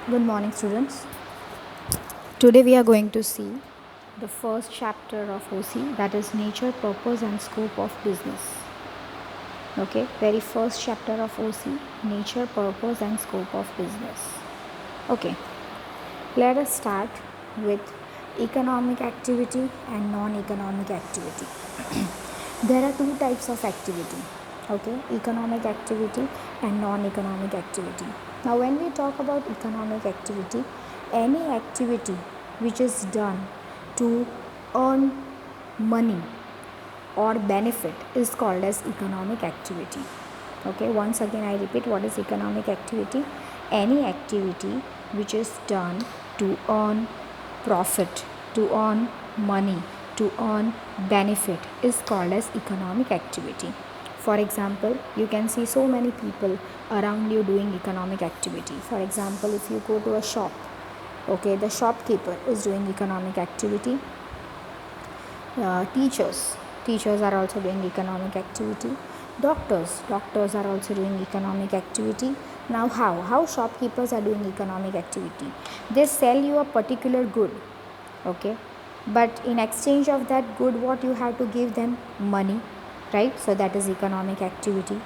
Good morning, students. Today we are going to see the first chapter of OC, that is nature, purpose, and scope of business. Okay, very first chapter of OC, nature, purpose, and scope of business. Okay, let us start with economic activity and non economic activity. There are two types of activity, okay, economic activity and non economic activity. Now, when we talk about economic activity, any activity which is done to earn money or benefit is called as economic activity. Okay, once again I repeat, what is economic activity? Any activity which is done to earn profit, to earn money, to earn benefit is called as economic activity. For example, you can see so many people around you doing economic activity. For example, if you go to a shop, okay, the shopkeeper is doing economic activity. Teachers are also doing economic activity. Doctors are also doing economic activity. Now, how shopkeepers are doing economic activity? They sell you a particular good, okay, but in exchange of that good, what you have to give them? Money, right? So that is economic activity.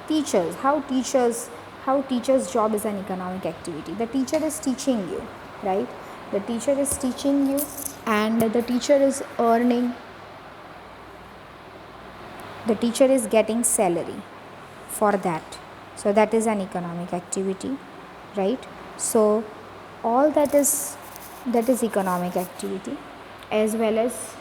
Teachers how teachers job is an economic activity. The teacher is teaching you, right? The teacher is teaching you, and the teacher is earning, the teacher is getting salary for that. So that is an economic activity, right? So all that is economic activity. As well as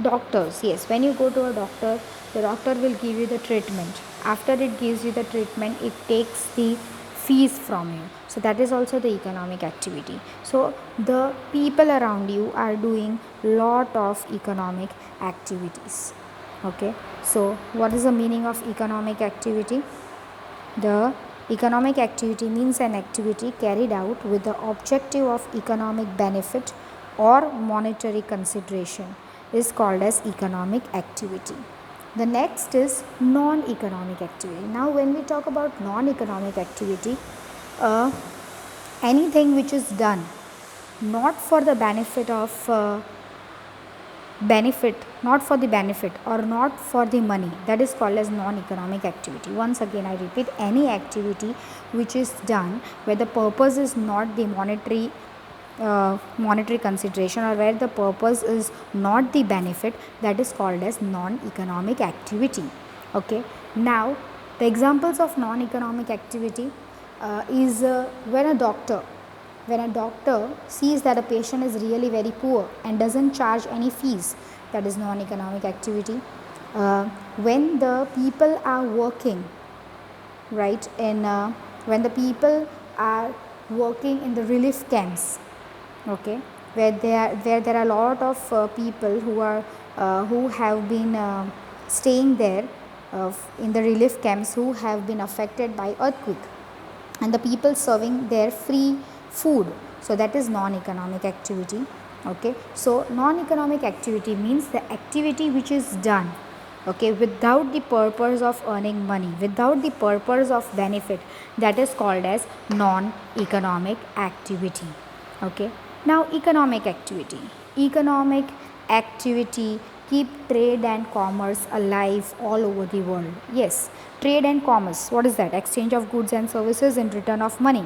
doctors, yes, when you go to a doctor, the doctor will give you the treatment. After it gives you the treatment, it takes the fees from you. So that is also the economic activity. So the people around you are doing lot of economic activities. Okay, so what is the meaning of economic activity? The economic activity means an activity carried out with the objective of economic benefit or monetary consideration is called as economic activity. The next is non economic activity. Now, when we talk about non economic activity, uh, anything which is done not for the benefit of benefit not for the benefit or not for the money, that is called as non economic activity. Once again I repeat, any activity which is done where the purpose is not the monetary consideration, or where the purpose is not the benefit, that is called as non economic activity. Okay, now the examples of non economic activity is when a doctor sees that a patient is really very poor and doesn't charge any fees, that is non economic activity. When the people are working, right, in when the people are working in the relief camps, okay, where there are a lot of people who have been staying there in the relief camps, who have been affected by earthquake, and the people serving their free food. So that is non economic activity. Okay, so non economic activity means the activity which is done, okay, without the purpose of earning money, without the purpose of benefit, that is called as non economic activity. Okay, now economic activity keep trade and commerce alive all over the world. Yes, trade and commerce, what is that? Exchange of goods and services in return of money,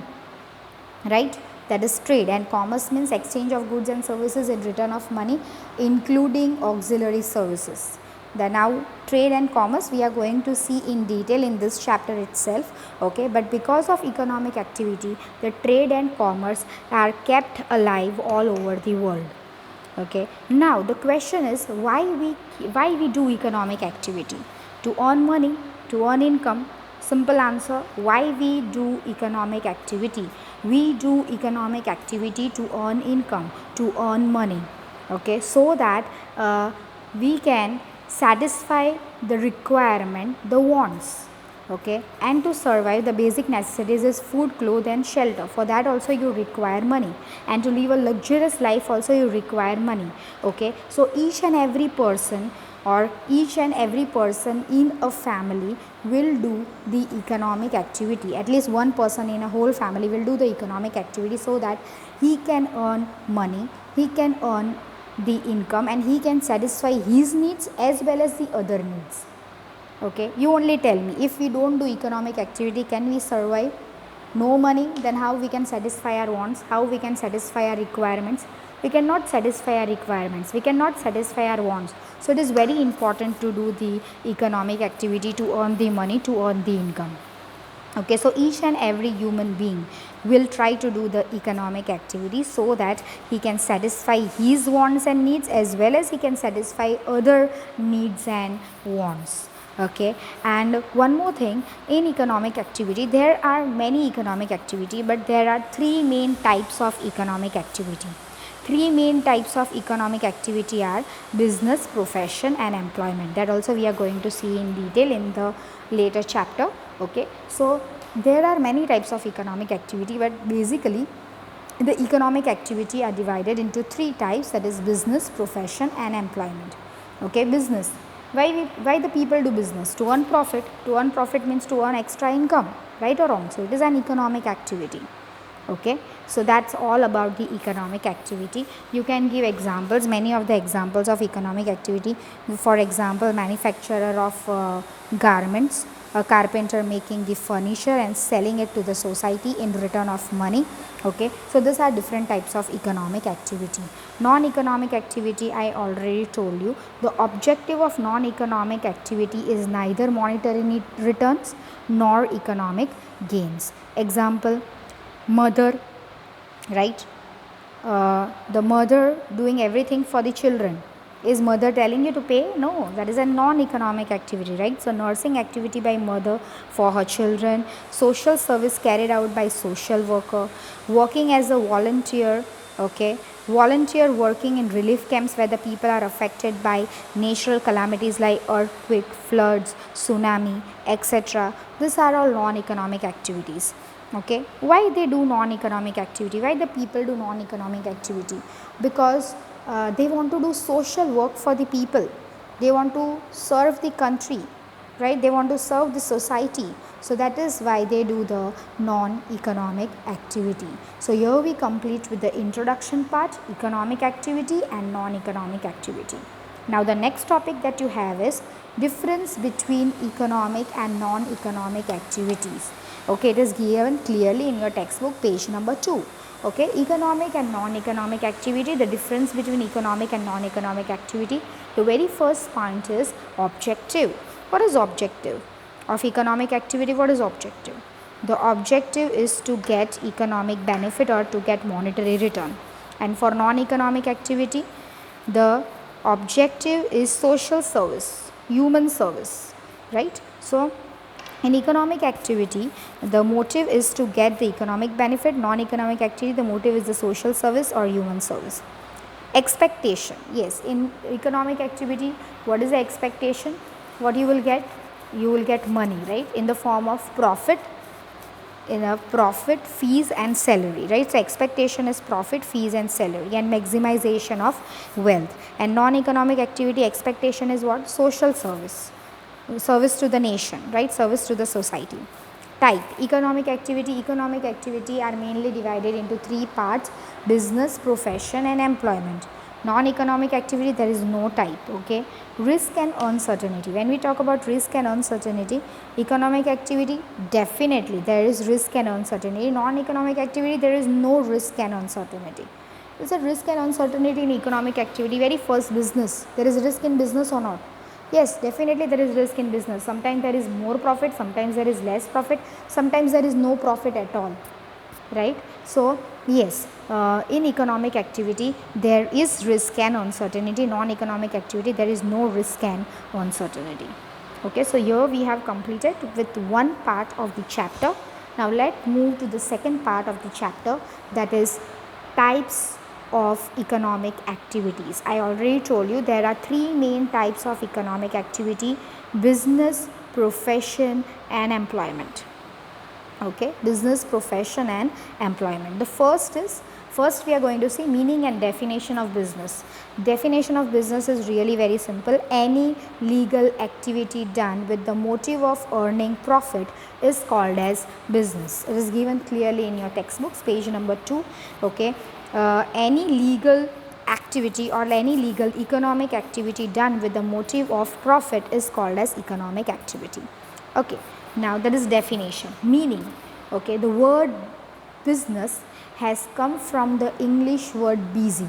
right? That is trade, and commerce means exchange of goods and services in return of money, including auxiliary services. The now trade and commerce we are going to see in detail in this chapter itself. Okay, but because of economic activity, the trade and commerce are kept alive all over the world. Okay, now the question is, why we do economic activity? To earn money, to earn income. Simple answer, why we do economic activity? We do economic activity to earn income, to earn money. Okay, so that we can satisfy the requirement, the wants. Okay, and to survive, the basic necessities is food, clothes, and shelter. For that also you require money, and to live a luxurious life also you require money. Okay, so each and every person or each and every person in a family will do the economic activity. At least one person in a whole family will do the economic activity so that he can earn money, he can earn the income, and he can satisfy his needs as well as the other needs. Okay, you only tell me, if we don't do economic activity, can we survive? No money, then how we can satisfy our wants, how we can satisfy our requirements? We cannot satisfy our requirements, we cannot satisfy our wants. So it is very important to do the economic activity, to earn the money, to earn the income. Okay, so each and every human being will try to do the economic activity so that he can satisfy his wants and needs as well as he can satisfy other needs and wants. Okay, and one more thing, in economic activity there are many economic activity, but there are three main types of economic activity. Three main types of economic activity are business, profession and employment. That also we are going to see in detail in the later chapter. Okay, so there are many types of economic activity, but basically the economic activity are divided into three types, that is business, profession and employment. Okay, business, why the people do business? To earn profit. To earn profit means to earn extra income, right or wrong? So it is an economic activity. Okay, so that's all about the economic activity. You can give examples, many of the examples of economic activity. For example, manufacturer of garments, a carpenter making the furniture and selling it to the society in return of money. Okay, so these are different types of economic activity. Non-economic activity, I already told you, the objective of non-economic activity is neither monetary returns nor economic gains. Example, mother, right? The mother doing everything for the children. Is mother telling you to pay? No, that is a non-economic activity, right? So nursing activity by mother for her children, social service carried out by social worker, working as a volunteer. Okay, volunteer working in relief camps where the people are affected by natural calamities like earthquake, floods, tsunami, etc. These are all non-economic activities. Okay, why they do non-economic activity? Why the people do non-economic activity? Because they want to do social work for the people, they want to serve the country, right? They want to serve the society. So that is why they do the non-economic activity. So here we complete with the introduction part, economic activity and non-economic activity. Now the next topic that you have is difference between economic and non-economic activities. Okay, it is given clearly in your textbook, page number 2. Okay, economic and non-economic activity, the difference between economic and non-economic activity. The very first point is objective. What is objective of economic activity? What is objective? The objective is to get economic benefit or to get monetary return. And for non-economic activity, the objective is social service, human service, right? So in economic activity, the motive is to get the economic benefit. Non-economic activity, the motive is the social service or human service. Expectation, yes, in economic activity, what is the expectation? What you will get? You will get money, right, in the form of profit, in a profit, fees and salary, right? So expectation is profit, fees and salary and maximization of wealth. And non-economic activity, expectation is what? Social service, service to the nation, right? Service to the society. Type, economic activity are mainly divided into three parts: business, profession and employment. Non-economic activity, there is no type. Okay, risk and uncertainty. When we talk about risk and uncertainty, economic activity, definitely there is risk and uncertainty. Non-economic activity, there is no risk and uncertainty. Is a risk and uncertainty in economic activity. Very first, business, there is risk in business or not? Yes, definitely there is risk in business. Sometimes there is more profit, sometimes there is less profit, sometimes there is no profit at all, right? So yes, in economic activity there is risk and uncertainty. Non-economic activity, there is no risk and uncertainty. Okay, so here we have completed with one part of the chapter. Now let's move to the second part of the chapter, that is types of economic activities. I already told you there are three main types of economic activity: business, profession and employment. Okay, business, profession and employment. The first first we are going to see meaning and definition of business. Definition of business is really very simple. Any legal activity done with the motive of earning profit is called as business. It is given clearly in your textbooks, page number 2. Okay, any legal activity or any legal economic activity done with the motive of profit is called as economic activity. Okay, now that is definition. Meaning, okay, the word business has come from the English word busy.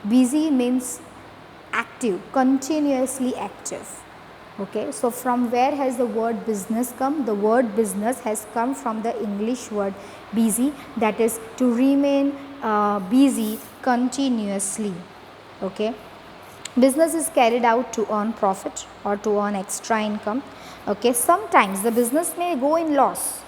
Busy means active, continuously active. Okay, so from where has the word business come? The word business has come from the English word busy, that is to remain busy continuously. Okay, business is carried out to earn profit or to earn extra income. Okay, sometimes the business may go in loss.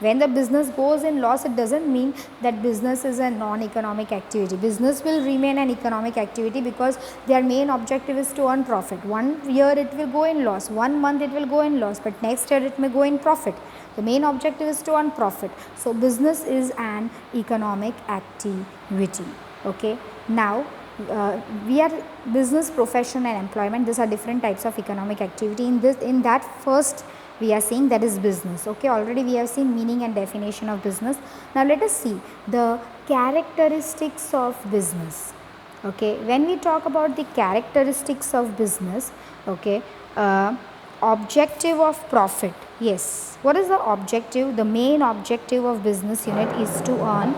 When the business goes in loss, it doesn't mean that business is a non-economic activity. Business will remain an economic activity because their main objective is to earn profit. 1 year it will go in loss, 1 month it will go in loss, but next year it may go in profit. The main objective is to earn profit. So business is an economic activity. Okay, now we are business, profession and employment. These are different types of economic activity. In that first we are seeing that is business. Okay, already we have seen meaning and definition of business. Now let us see the characteristics of business. Okay, when we talk about the characteristics of business, okay, objective of profit. Yes, what is the objective? The main objective of business unit is to earn.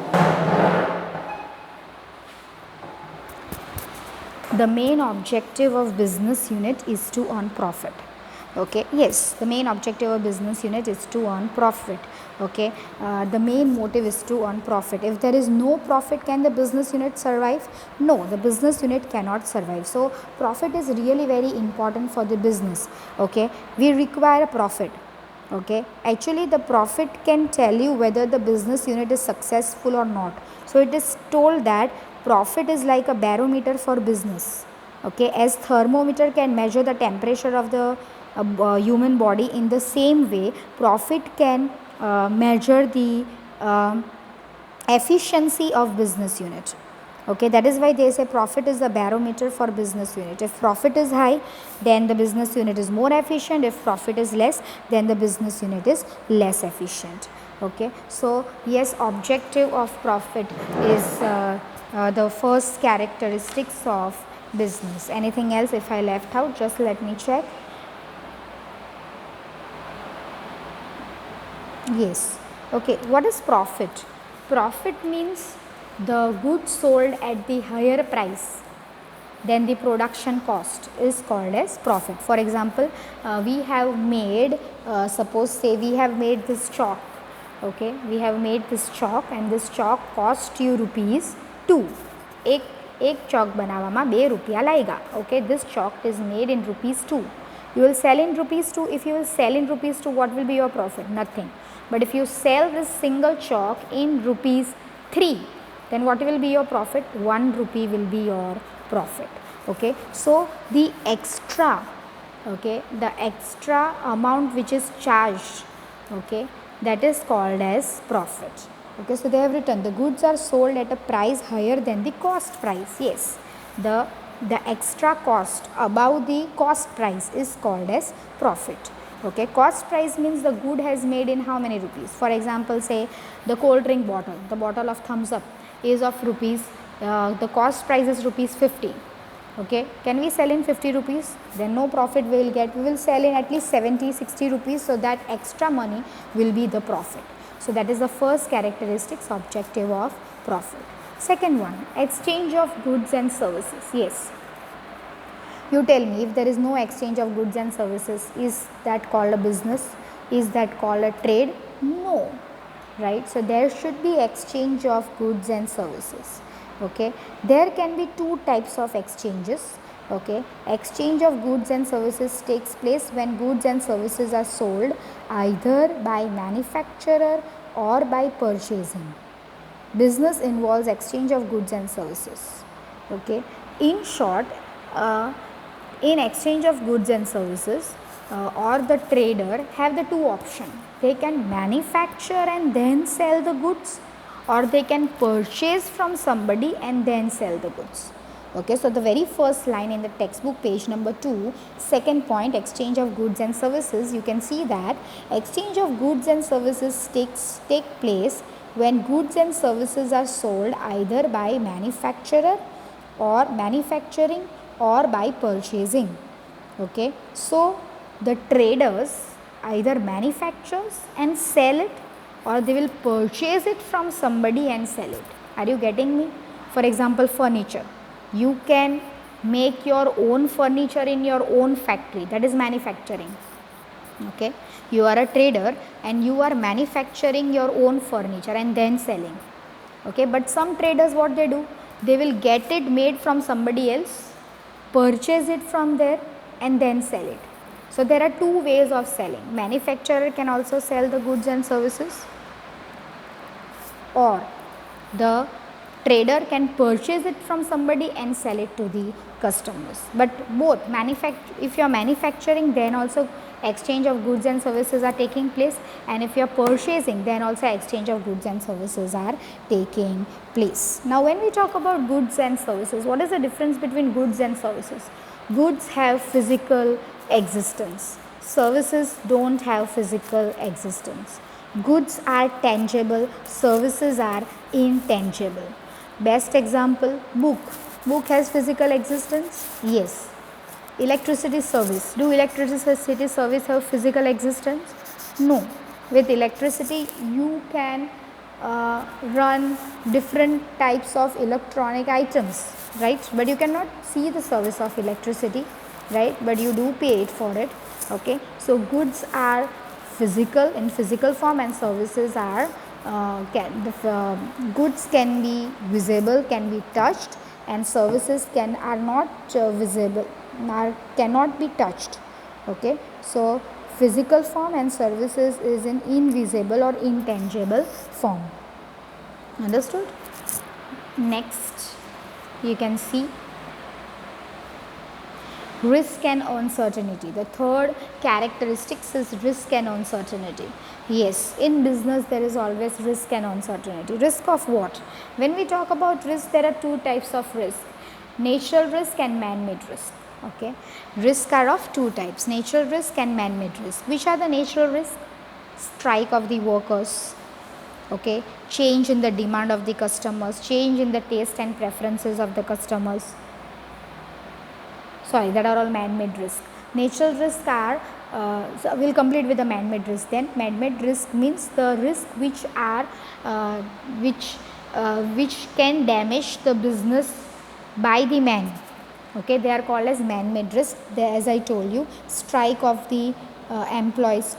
The main objective of business unit is to earn profit. Okay, yes, the main objective of business unit is to earn profit. Okay, the main motive is to earn profit. If there is no profit, can the business unit survive? No, the business unit cannot survive. So profit is really very important for the business. Okay, we require a profit. Okay, actually the profit can tell you whether the business unit is successful or not. So it is told that profit is like a barometer for business. Okay, as thermometer can measure the temperature of the human body, in the same way profit can measure the efficiency of business unit. Okay, that is why they say profit is the barometer for business unit. If profit is high, then the business unit is more efficient. If profit is less, then the business unit is less efficient. Okay, so yes, objective of profit is the first characteristics of business. Anything else if I left out, just let me check. Yes. Okay, what is profit? Profit means the goods sold at the higher price than the production cost is called as profit. For example, we have made, suppose say we have made this chalk. Okay, we have made this chalk and this chalk cost you ₹2. एक chalk बनावामा ₹2 लाएगा. Okay, this chalk is made in ₹2. You will sell in ₹2. If you will sell in ₹2, what will be your profit? Nothing. But if you sell this single chalk in ₹3, then what will be your profit? ₹1 will be your profit. Okay, so the extra, okay, the extra amount which is charged, okay, that is called as profit. Okay, so they have written the goods are sold at a price higher than the cost price. Yes, the extra cost above the cost price is called as profit. Okay, cost price means the good has made in how many rupees. For example, say the cold drink bottle, the bottle of Thumbs Up is of rupees, the cost price is ₹50. Okay, can we sell in ₹50? Then no profit we will get. We will sell in at least 70-60 rupees, so that extra money will be the profit. So that is the first characteristics, objective of profit. Second one, exchange of goods and services. Yes, you tell me, if there is no exchange of goods and services, is that called a business? Is that called a trade? No, right? So there should be exchange of goods and services. Okay, there can be two types of exchanges. Okay, exchange of goods and services takes place when goods and services are sold either by manufacturer or by purchasing. Business involves exchange of goods and services. Okay, in short, in exchange of goods and services, or the trader have the two options. They can manufacture and then sell the goods, or they can purchase from somebody and then sell the goods. Okay, so the very first line in the textbook, page number 2, second point, exchange of goods and services, you can see that exchange of goods and services take place when goods and services are sold either by manufacturer or manufacturing or by purchasing. Okay, so the traders either manufactures and sell it, or they will purchase it from somebody and sell it. Are you getting me? For example, furniture. You can make your own furniture in your own factory, that is manufacturing. Okay, you are a trader and you are manufacturing your own furniture and then selling. Okay, but some traders, what they do, they will get it made from somebody else, purchase it from there and then sell it. So there are two ways of selling. Manufacturer can also sell the goods and services, or the trader can purchase it from somebody and sell it to the customers. But both, if you are manufacturing, then also exchange of goods and services are taking place, and if you are purchasing, then also exchange of goods and services are taking place. Now when we talk about goods and services, what is the difference between goods and services? Goods have physical existence, services don't have physical existence. Goods are tangible, services are intangible. Best example, book. Book has physical existence? Yes. Electricity service. Do electricity service have physical existence? No. With electricity, you can run different types of electronic items, right? But you cannot see the service of electricity, right? But you do pay it for it. Okay. So goods are physical, in physical form, and services are goods can be visible, can be touched, and services are not visible, cannot be touched. Okay, so physical form and services is in invisible or intangible form. Understood? Next, you can see risk and uncertainty. The third characteristics is risk and uncertainty. Yes, in business there is always risk and uncertainty. Risk of what? When we talk about risk, there are two types of risk: natural risk and man-made risk. Okay, risk are of two types: natural risk and man-made risk. Which are the natural risk? Strike of the workers. Okay, change in the demand of the customers, change in the taste and preferences of the customers. Sorry, that are all man-made risk. Natural risk are, so we'll complete with the man-made risk then. Man-made risk means the risk which are, which can damage the business by the man. Okay, they are called as man-made risk. They, as I told you, strike of the employees,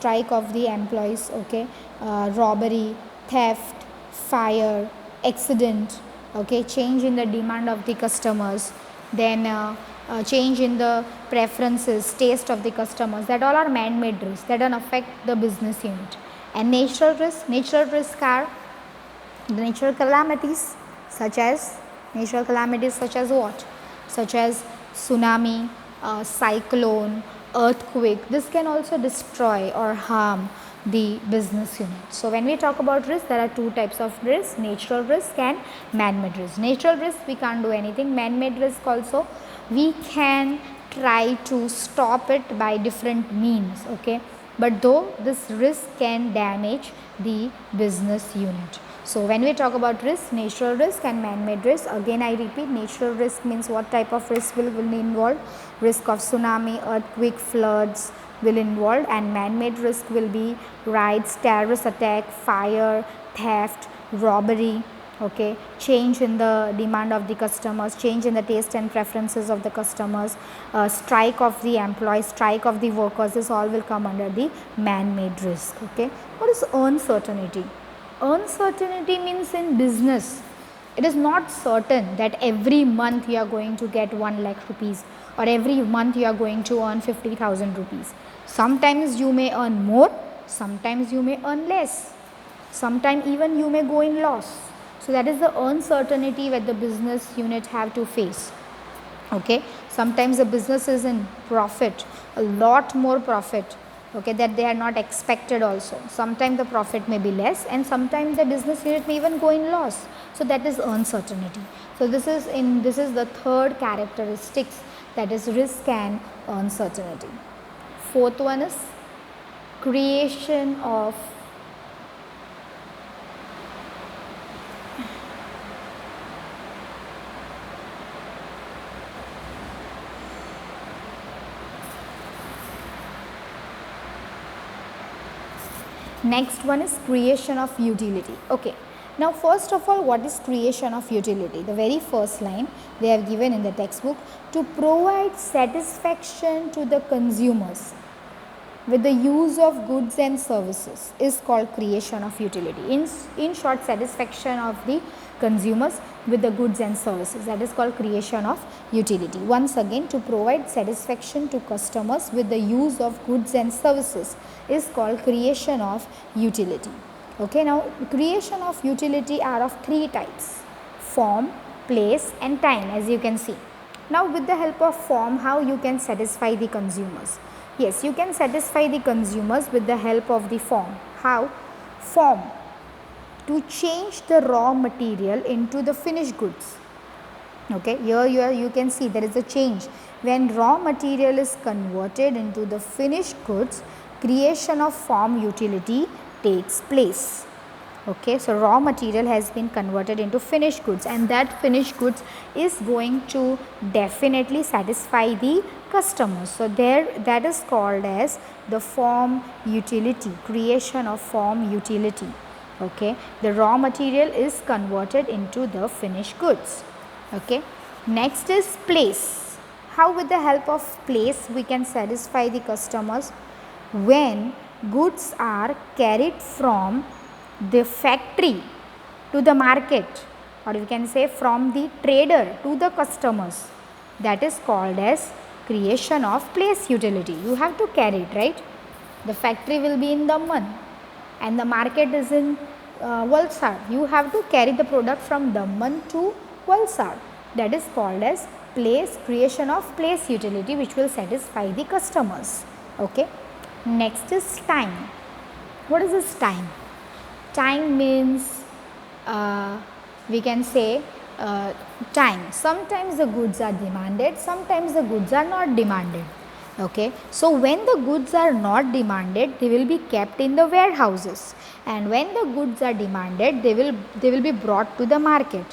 okay, robbery, theft, fire, accident, okay, change in the demand of the customers, then change in the preferences, taste of the customers, that all are man-made risks that don't affect the business unit. And natural risk are the natural calamities, such as what? Such as tsunami, cyclone, earthquake. This can also destroy or harm the business unit. So when we talk about risk, there are two types of risk: natural risk and man-made risk. Natural risk, we can't do anything. Man-made risk also, we can try to stop it by different means. Okay, but though this risk can damage the business unit. So when we talk about risk, natural risk and man-made risk, again I repeat, natural risk means what type of risk will involve? Risk of tsunami, earthquake, floods will involve, and man-made risk will be riots, terrorist attack, fire, theft, robbery. Okay, change in the demand of the customers, change in the taste and preferences of the customers, strike of the employees, strike of the workers, this all will come under the man-made risk. Okay, what is uncertainty? Uncertainty means in business, it is not certain that every month you are going to get 1 lakh rupees or every month you are going to earn 50,000 rupees. Sometimes you may earn more, sometimes you may earn less, sometimes even you may go in loss. So that is the uncertainty that the business unit have to face. Okay, sometimes the business is in profit, a lot more profit, okay, that they are not expected also. Sometimes the profit may be less and sometimes the business unit may even go in loss. So that is uncertainty. So this is the third characteristics, that is risk and uncertainty. Fourth one is creation of next one is creation of utility. Okay, now first of all, what is creation of utility? The very first line they have given in the textbook, to provide satisfaction to the consumers with the use of goods and services is called creation of utility. In short, satisfaction of the consumers with the goods and services, that is called creation of utility. Once again, to provide satisfaction to customers with the use of goods and services is called creation of utility. Okay, now creation of utility are of three types: form, place and time, as you can see. Now with the help of form, how you can satisfy the consumers? Yes, you can satisfy the consumers with the help of the form. How? Form, to change the raw material into the finished goods. Okay, here you can see there is a change. When raw material is converted into the finished goods, creation of form utility takes place. Okay, so raw material has been converted into finished goods and that finished goods is going to definitely satisfy the customers. So there, that is called as the form utility, creation of form utility. Okay, the raw material is converted into the finished goods. Okay, next is place. How with the help of place we can satisfy the customers? When goods are carried from the factory to the market, or you can say from the trader to the customers, that is called as creation of place utility. You have to carry it, right? The factory will be in Daman and the market is in Valsad. You have to carry the product from Daman to Valsad. That is called as place, creation of place utility, which will satisfy the customers. Okay. Next is time. What is this time? Time means we can say time. Sometimes the goods are demanded, sometimes the goods are not demanded. Okay. So when the goods are not demanded, they will be kept in the warehouses, and when the goods are demanded, they will be brought to the market.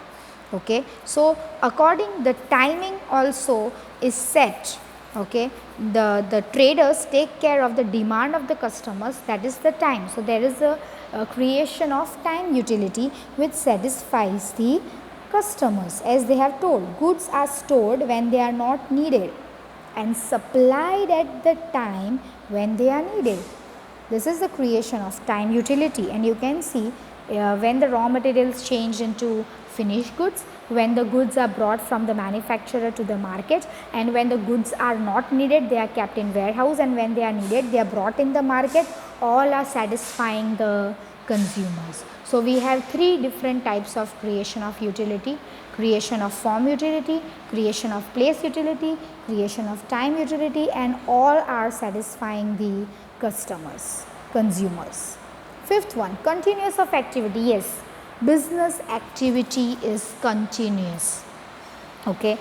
Okay. So according the timing also is set. Okay, the traders take care of the demand of the customers, that is the time. So there is a creation of time utility which satisfies the customers. As they have told, goods are stored when they are not needed and supplied at the time when they are needed. This is the creation of time utility, and you can see when the raw materials change into finished goods, when the goods are brought from the manufacturer to the market, and when the goods are not needed, they are kept in warehouse, and when they are needed, they are brought in the market. All are satisfying the consumers. So we have three different types of creation of utility: creation of form utility, creation of place utility, creation of time utility, and all are satisfying the consumers. Fifth one, continuous of activity. Yes, business activity is continuous. Okay,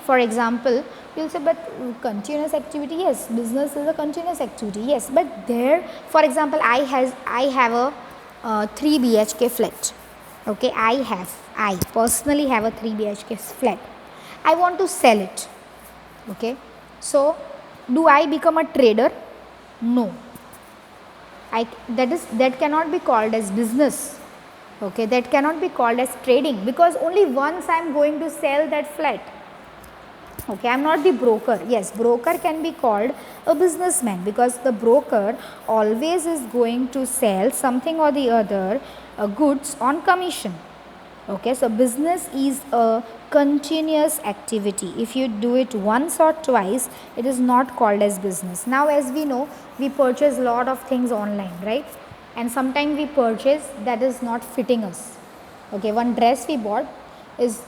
for example, you will say, but continuous activity, yes, business is a continuous activity, yes, but there, for example, I have a 3 BHK flat. Okay, I personally have a 3 BHK flat. I want to sell it. Okay, so do I become a trader? No. That cannot be called as business. Okay, that cannot be called as trading, because only once I am going to sell that flat. Okay, I am not the broker. Yes, broker can be called a businessman, because the broker always is going to sell something or the other goods on commission. Okay, so business is a continuous activity. If you do it once or twice, it is not called as business. Now, as we know, we purchase a lot of things online, right? And sometimes we purchase that is not fitting us. Okay, one dress we bought is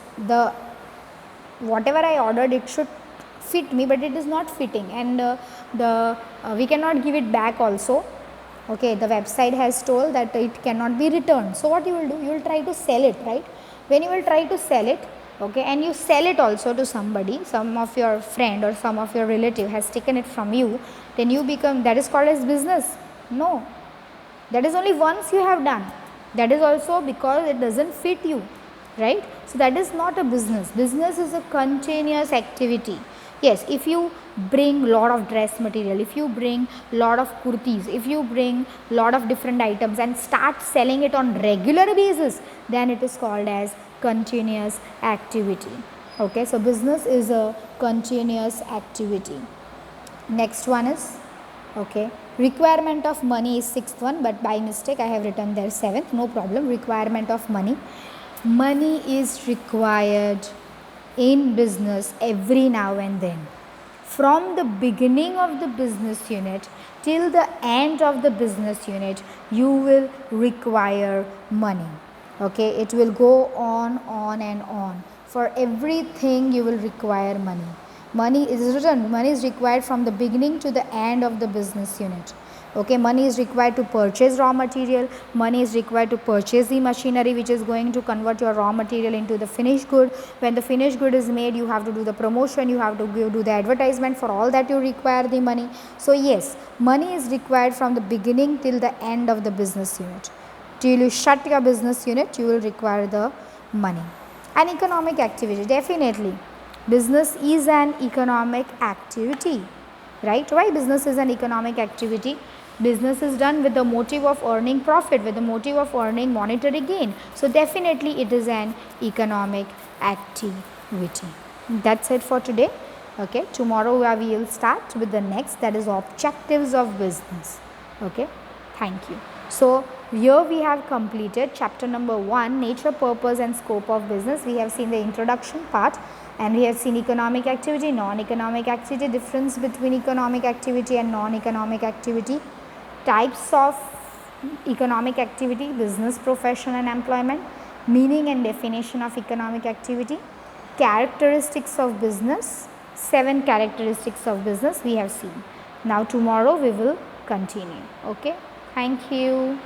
whatever I ordered, it should fit me, but it is not fitting, and we cannot give it back also. Okay, the website has told that it cannot be returned. So what you will do, you will try to sell it, right? When you will try to sell it, okay, and you sell it also to somebody, some of your friend or some of your relative has taken it from you, then you become, that is called as business? No, that is only once you have done. That is also because it doesn't fit you, right? So that is not a business. Business is a continuous activity. Yes, if you bring lot of dress material, if you bring lot of kurtis, if you bring lot of different items and start selling it on regular basis, then it is called as continuous activity. Okay, so business is a continuous activity. Next one is, okay, requirement of money is sixth one, but by mistake I have written there seventh. No problem. Requirement of money. Money is required in business every now and then. From the beginning of the business unit till the end of the business unit, you will require money. Okay, it will go on and on. For everything you will require money. Money is written, money is required from the beginning to the end of the business unit. Okay, money is required to purchase raw material, money is required to purchase the machinery which is going to convert your raw material into the finished good. When the finished good is made, you have to do the promotion, you have to do the advertisement. For all that you require the money. So yes, money is required from the beginning till the end of the business unit. Till you shut your business unit, you will require the money. An economic activity, definitely. Business is an economic activity, right? Why business is an economic activity? Business is done with the motive of earning profit, with the motive of earning monetary gain. So definitely it is an economic activity. That's it for today. Okay, tomorrow we will start with the next, that is objectives of business. Okay, thank you. So here we have completed chapter number 1, nature, purpose and scope of business. We have seen the introduction part and we have seen economic activity, non-economic activity, difference between economic activity and non-economic activity, types of economic activity, business, profession and employment, meaning and definition of economic activity, characteristics of business, 7 characteristics of business we have seen. Now tomorrow we will continue. Okay, thank you.